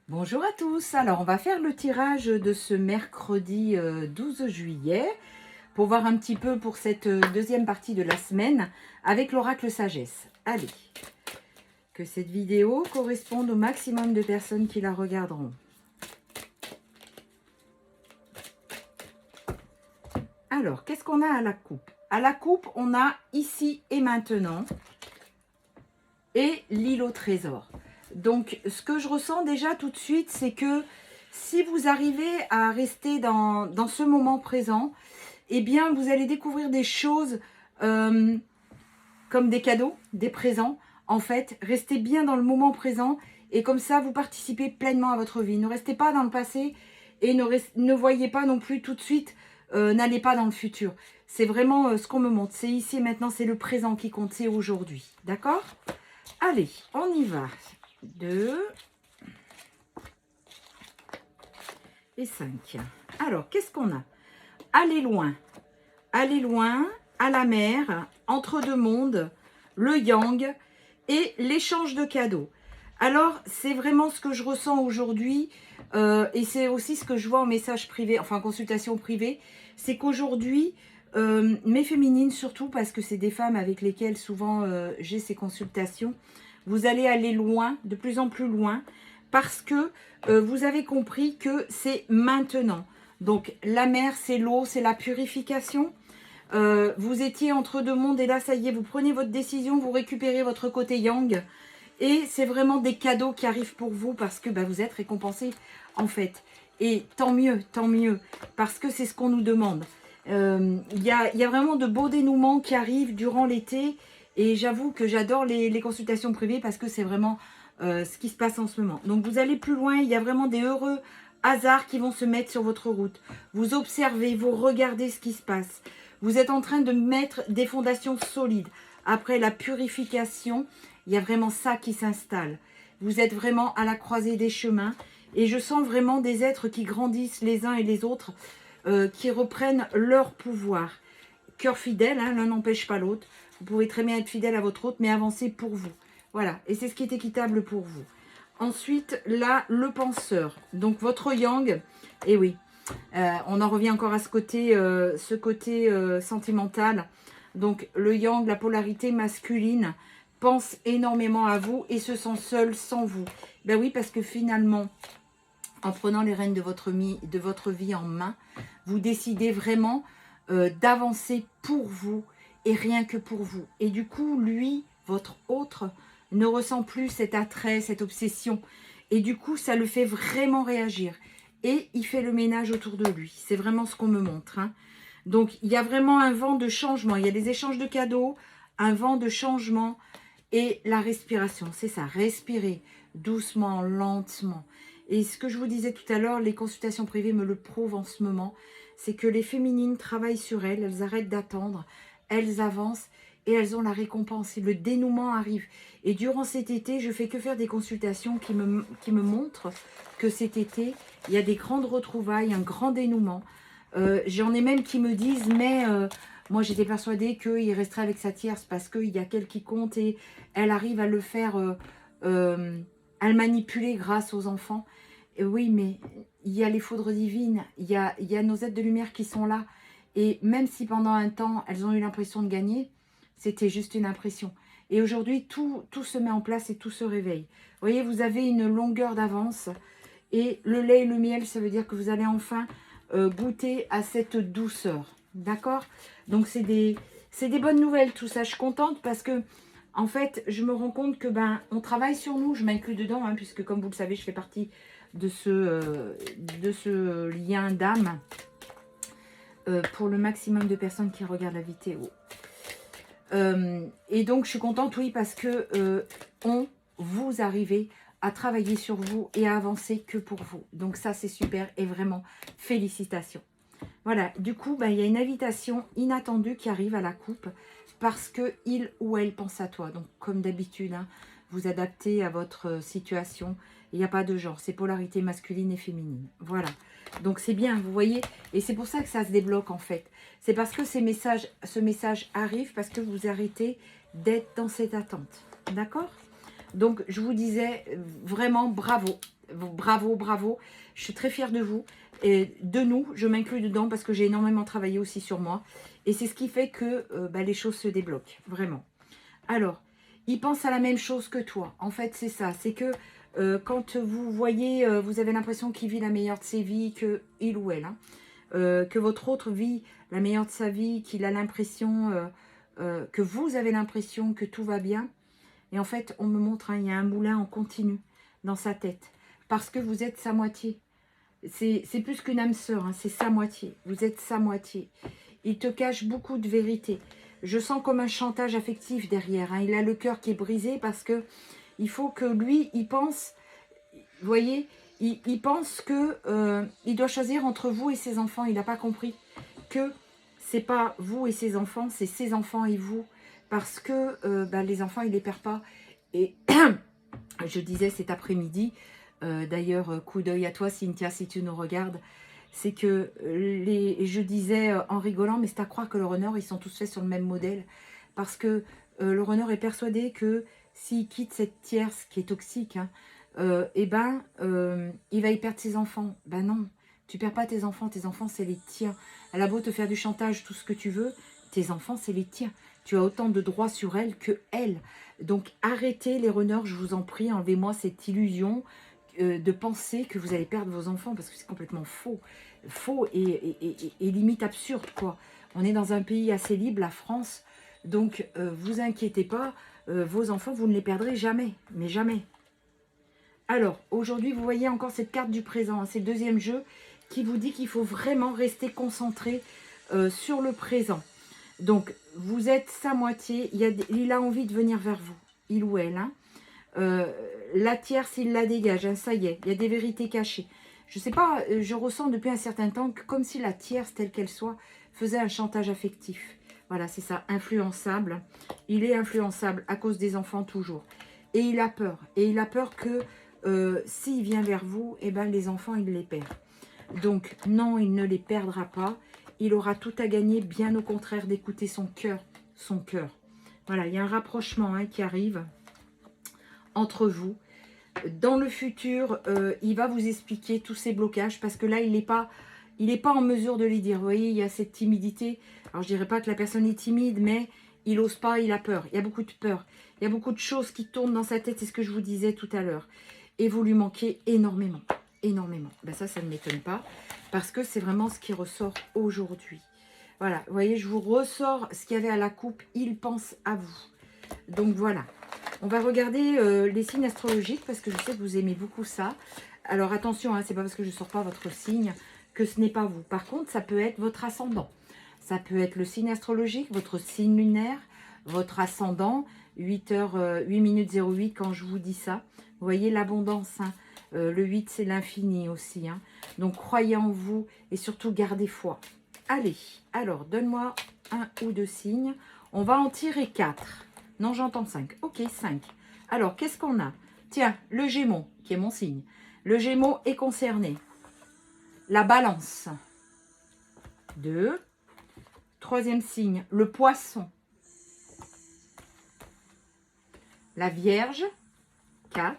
Bonjour à tous, alors on va faire le tirage de ce mercredi 12 juillet pour voir un petit peu pour cette deuxième partie de la semaine avec l'oracle sagesse. Allez, que cette vidéo corresponde au maximum de personnes qui la regarderont. Alors, qu'est-ce qu'on a à la coupe? À la coupe, on a ici et maintenant et l'île au trésor. Donc, ce que je ressens déjà tout de suite, c'est que si vous arrivez à rester dans ce moment présent, eh bien, vous allez découvrir des choses comme des cadeaux, des présents. En fait, restez bien dans le moment présent et comme ça, vous participez pleinement à votre vie. Ne restez pas dans le passé et ne voyez pas non plus tout de suite, n'allez pas dans le futur. C'est vraiment ce qu'on me montre. C'est ici et maintenant, c'est le présent qui compte, c'est aujourd'hui. D'accord? Allez, on y va. 2 et 5. Alors, qu'est-ce qu'on a? Aller loin, à la mer, entre deux mondes, le yang et l'échange de cadeaux. Alors, c'est vraiment ce que je ressens aujourd'hui et c'est aussi ce que je vois en message privé, enfin en consultation privée, c'est qu'aujourd'hui, mes féminines surtout, parce que c'est des femmes avec lesquelles souvent j'ai ces consultations, vous allez aller loin, de plus en plus loin, parce que vous avez compris que c'est maintenant. Donc la mer, c'est l'eau, c'est la purification. Vous étiez entre deux mondes et là, ça y est, vous prenez votre décision, vous récupérez votre côté yang. Et c'est vraiment des cadeaux qui arrivent pour vous parce que vous êtes récompensé en fait. Et tant mieux, parce que c'est ce qu'on nous demande. Il y a vraiment de beaux dénouements qui arrivent durant l'été. Et j'avoue que j'adore les consultations privées parce que c'est vraiment ce qui se passe en ce moment. Donc vous allez plus loin, il y a vraiment des heureux hasards qui vont se mettre sur votre route. Vous observez, vous regardez ce qui se passe. Vous êtes en train de mettre des fondations solides. Après la purification, il y a vraiment ça qui s'installe. Vous êtes vraiment à la croisée des chemins. Et je sens vraiment des êtres qui grandissent les uns et les autres, qui reprennent leur pouvoir. Cœur fidèle, hein, l'un n'empêche pas l'autre. Vous pouvez très bien être fidèle à votre autre, mais avancer pour vous. Voilà, et c'est ce qui est équitable pour vous. Ensuite, là, le penseur. Donc, votre yang, et oui, on en revient encore à ce côté, sentimental. Donc, le yang, la polarité masculine, pense énormément à vous et se sent seul sans vous. Ben oui, parce que finalement, en prenant les rênes de votre vie en main, vous décidez vraiment d'avancer pour vous et rien que pour vous. Et du coup, lui, votre autre, ne ressent plus cet attrait, cette obsession. Et du coup, ça le fait vraiment réagir. Et il fait le ménage autour de lui. C'est vraiment ce qu'on me montre. Hein. Donc, il y a vraiment un vent de changement. Il y a des échanges de cadeaux, un vent de changement et la respiration. C'est ça, respirer doucement, lentement. Et ce que je vous disais tout à l'heure, les consultations privées me le prouvent en ce moment, c'est que les féminines travaillent sur elles, elles arrêtent d'attendre, elles avancent et elles ont la récompense. Et le dénouement arrive. Et durant cet été, je fais que faire des consultations qui me montrent que cet été, il y a des grandes retrouvailles, un grand dénouement. J'en ai même qui me disent, mais moi j'étais persuadée qu'il resterait avec sa tierce parce qu'il y a qu'elle qui compte et elle arrive à le faire, à le manipuler grâce aux enfants. Et oui, mais il y a les foudres divines, il y a nos êtres de lumière qui sont là. Et même si pendant un temps, elles ont eu l'impression de gagner, c'était juste une impression. Et aujourd'hui, tout se met en place et tout se réveille. Vous voyez, vous avez une longueur d'avance. Et le lait et le miel, ça veut dire que vous allez enfin goûter à cette douceur. D'accord? Donc, c'est des bonnes nouvelles, tout ça. Je suis contente parce que, en fait, je me rends compte que, on travaille sur nous. Je m'inclus dedans, hein, puisque, comme vous le savez, je fais partie de ce lien d'âme pour le maximum de personnes qui regardent la vidéo. Et donc, je suis contente, oui, parce que vous arrivez à travailler sur vous et à avancer que pour vous. Donc ça, c'est super et vraiment, félicitations. Voilà, du coup, il y a une invitation inattendue qui arrive à la coupe parce que il ou elle pense à toi. Donc, comme d'habitude, hein, vous adaptez à votre situation. Il n'y a pas de genre, c'est polarité masculine et féminine. Voilà, donc c'est bien, vous voyez. Et c'est pour ça que ça se débloque en fait. C'est parce que ce message arrive, parce que vous arrêtez d'être dans cette attente. D'accord? Donc, je vous disais vraiment bravo. Bravo, bravo. Je suis très fière de vous. Et de nous, je m'inclus dedans parce que j'ai énormément travaillé aussi sur moi. Et c'est ce qui fait que les choses se débloquent, vraiment. Alors, il pense à la même chose que toi. En fait, c'est ça. C'est que quand vous voyez, vous avez l'impression qu'il vit la meilleure de ses vies, que il ou elle, hein, que votre autre vit la meilleure de sa vie, qu'il a l'impression, que vous avez l'impression que tout va bien. Et en fait, on me montre, hein, il y a un moulin en continu dans sa tête. Parce que vous êtes sa moitié. C'est plus qu'une âme sœur, hein, c'est sa moitié. Vous êtes sa moitié. Il te cache beaucoup de vérité. Je sens comme un chantage affectif derrière. Hein. Il a le cœur qui est brisé parce que il faut que lui, il pense, vous voyez, il pense que il doit choisir entre vous et ses enfants. Il n'a pas compris que c'est pas vous et ses enfants, c'est ses enfants et vous. Parce que les enfants, il les perd pas. Et je disais cet après-midi, d'ailleurs, coup d'œil à toi, Cynthia, si tu nous regardes, c'est que je disais en rigolant, mais c'est à croire que le runner, ils sont tous faits sur le même modèle. Parce que le runner est persuadé que s'il quitte cette tierce qui est toxique, hein, il va y perdre ses enfants. Ben non, tu perds pas tes enfants c'est les tiens. Elle a beau te faire du chantage, tout ce que tu veux, tes enfants c'est les tiens. Tu as autant de droits sur elle que elle. Donc arrêtez les runners, je vous en prie, enlevez-moi cette illusion de penser que vous allez perdre vos enfants, parce que c'est complètement faux. Faux et limite absurde, quoi. On est dans un pays assez libre, la France, donc vous inquiétez pas, vos enfants, vous ne les perdrez jamais, mais jamais. Alors, aujourd'hui, vous voyez encore cette carte du présent, hein, c'est le deuxième jeu qui vous dit qu'il faut vraiment rester concentré sur le présent. Donc, vous êtes sa moitié, il a envie de venir vers vous, il ou elle. Hein. La tierce, il la dégage, hein, ça y est, il y a des vérités cachées. Je ne sais pas, je ressens depuis un certain temps que comme si la tierce, telle qu'elle soit, faisait un chantage affectif. Voilà, c'est ça, influençable. Il est influençable à cause des enfants toujours. Et il a peur. Et il a peur que s'il vient vers vous, eh ben, les enfants, il les perd. Donc, non, il ne les perdra pas. Il aura tout à gagner, bien au contraire, d'écouter son cœur. Son cœur. Voilà, il y a un rapprochement hein, qui arrive entre vous. Dans le futur, il va vous expliquer tous ces blocages parce que là, il n'est pas en mesure de les dire. Vous voyez, il y a cette timidité. Alors, je ne dirais pas que la personne est timide, mais il n'ose pas, il a peur. Il y a beaucoup de peur. Il y a beaucoup de choses qui tournent dans sa tête. C'est ce que je vous disais tout à l'heure. Et vous lui manquez énormément. Énormément. Ben ça ne m'étonne pas parce que c'est vraiment ce qui ressort aujourd'hui. Voilà, vous voyez, je vous ressors ce qu'il y avait à la coupe. Il pense à vous. Donc, voilà. On va regarder les signes astrologiques parce que je sais que vous aimez beaucoup ça. Alors, attention, hein, c'est pas parce que je ne sors pas votre signe que ce n'est pas vous. Par contre, ça peut être votre ascendant. Ça peut être le signe astrologique, votre signe lunaire, votre ascendant. 8 minutes 08 quand je vous dis ça. Vous voyez l'abondance. Hein. Le 8, c'est l'infini aussi. Hein. Donc, croyez en vous et surtout gardez foi. Allez, alors, donne-moi un ou deux signes. On va en tirer 4. Non, j'entends 5. Ok, 5. Alors, qu'est-ce qu'on a? Tiens, le Gémeaux, qui est mon signe. Le Gémeaux est concerné. La Balance. 2. Troisième signe, le Poisson. La Vierge. 4.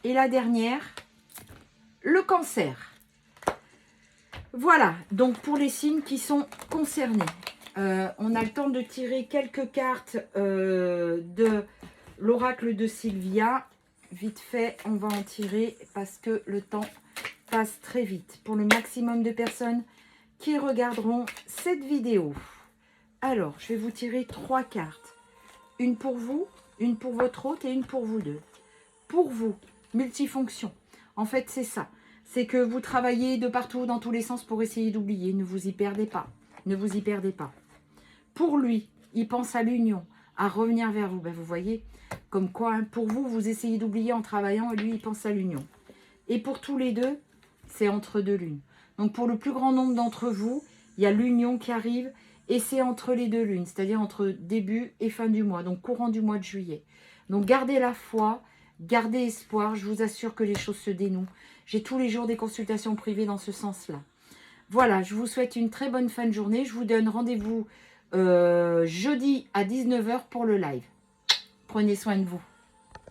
Et la dernière, le Cancer. Voilà, donc pour les signes qui sont concernés. On a le temps de tirer quelques cartes de l'oracle de Sylvia. Vite fait, on va en tirer parce que le temps passe très vite. Pour le maximum de personnes qui regarderont cette vidéo. Alors, je vais vous tirer 3 cartes. Une pour vous, une pour votre hôte et une pour vous deux. Pour vous, multifonction. En fait, c'est ça. C'est que vous travaillez de partout, dans tous les sens pour essayer d'oublier. Ne vous y perdez pas. Ne vous y perdez pas. Pour lui, il pense à l'union, à revenir vers vous. Ben, vous voyez, comme quoi, hein, pour vous, vous essayez d'oublier en travaillant et lui, il pense à l'union. Et pour tous les deux, c'est entre deux lunes. Donc, pour le plus grand nombre d'entre vous, il y a l'union qui arrive et c'est entre les deux lunes, c'est-à-dire entre début et fin du mois, donc courant du mois de juillet. Donc, gardez la foi, gardez espoir, je vous assure que les choses se dénouent. J'ai tous les jours des consultations privées dans ce sens-là. Voilà, je vous souhaite une très bonne fin de journée. Je vous donne rendez-vous jeudi à 19 h pour le live. Prenez soin de vous.